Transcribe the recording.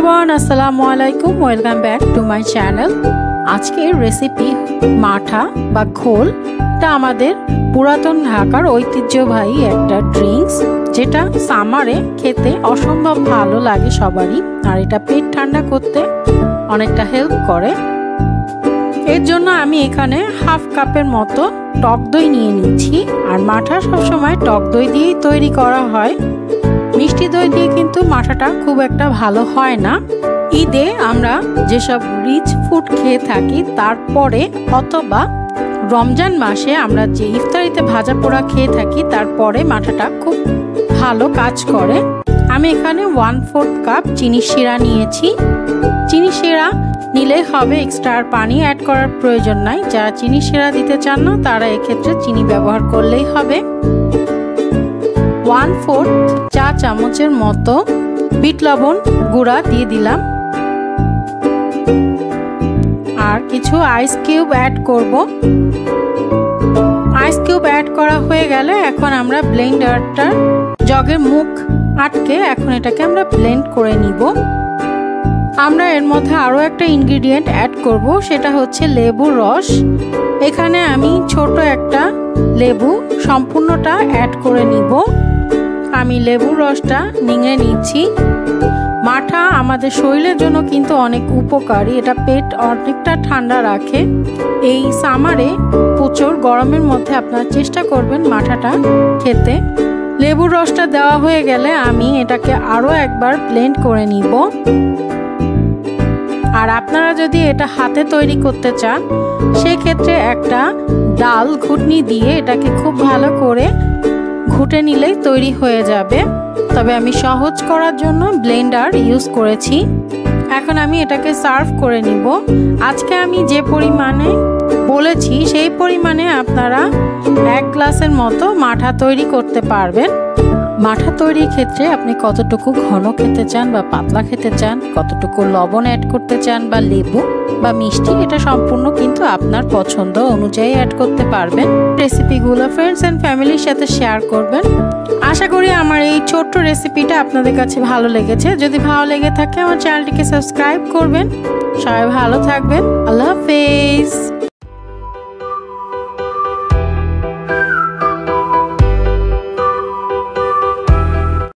Everyone अस्सलामु अलैकुम welcome back to my channel. आज के रेसिपी माठा बा घोल এটা আমাদের পুরাতন ঢাকার ঐতিহ্যবাহী একটা ড্রিঙ্কস, যেটা সামারে খেতে অসম্ভব ভালো লাগে সবারই, আর এটা পেট ঠান্ডা করতে অনেকটা হেল্প করে। এর জন্য আমি এখানে হাফ কাপের মতো টক দই নিয়ে নিচ্ছি। আর মাঠা সবসময় টক দই দিয়েই তৈরি করা হয়, মিষ্টি দই দিয়ে কিন্তু মাঠাটা খুব একটা ভালো হয় না। ঈদে আমরা যেসব রিচ ফুড খেয়ে থাকি তারপরে অথবা রমজান মাসে আমরা যে ইফতারিতে ভাজা পোড়া খেয়ে থাকি তারপরে মাঠাটা খুব ভালো কাজ করে। আমি এখানে 1/4 কাপ চিনি শিরা নিয়েছি। চিনি শিরা নিলে হবে, এক্সট্রা আর পানি অ্যাড করার প্রয়োজন নাই। যারা চিনি শিরা দিতে চান না তারা এক্ষেত্রে চিনি ব্যবহার করলেই হবে। 1/4 চা চামচের মতো বিট লবণ গুঁড়া দিয়ে দিলাম, আর কিছু আইস কিউব অ্যাড করব। আইস কিউব অ্যাড করা হয়ে গেলে এখন আমরা ব্লেন্ডারটার জগের মুখ আটকে এখন এটাকে আমরা ব্লেন্ড করে নিব। আমরা এর মধ্যে আরও একটা ইনগ্রিডিয়েন্ট অ্যাড করব, সেটা হচ্ছে লেবুর রস। এখানে আমি ছোট একটা লেবু সম্পূর্ণটা অ্যাড করে নিব। আমি লেবুর রসটা নিংড়ে নিচ্ছি। মাঠা আমাদের শরীরের জন্য কিন্তু অনেক উপকারী, এটা পেট অনেকটা ঠান্ডা রাখে। এই সামারে প্রচুর গরমের মধ্যে আপনারা চেষ্টা করবেন মাঠাটা খেতে। লেবুর রসটা দেওয়া হয়ে গেলে আমি এটাকে আরও একবার ব্লেন্ড করে নিব। আর আপনারা যদি এটা হাতে তৈরি করতে চান সেক্ষেত্রে একটা ডাল ঘুটনি দিয়ে এটাকে খুব ভালো করে ঘুটে নিলেই তৈরি হয়ে যাবে, তবে আমি সহজ করার জন্য ব্লেন্ডার ইউজ করেছি। এখন আমি এটাকে সার্ভ করে নিব। আজকে আমি যে পরিমাণে বলেছি সেই পরিমাণে আপনারা 1 গ্লাসের মতো মাঠা তৈরি করতে পারবেন। মাঠা তৈরির ক্ষেত্রে আপনি কতটুকু ঘন খেতে চান বা পাতলা খেতে চান, কতটুকু লবণ অ্যাড করতে চান বা লেবু বা মিষ্টি, এটা সম্পূর্ণ কিন্তু আপনার পছন্দ অনুযায়ী অ্যাড করতে পারবেন। রেসিপিগুলো ফ্রেন্ডস অ্যান্ড ফ্যামিলির সাথে শেয়ার করবেন। আশা করি আমার এই ছোট্ট রেসিপিটা আপনাদের কাছে ভালো লেগেছে। যদি ভালো লেগে থাকে আমার চ্যানেলটিকে সাবস্ক্রাইব করবেন। সবাই ভালো থাকবেন। আল্লাহ হাফেজ।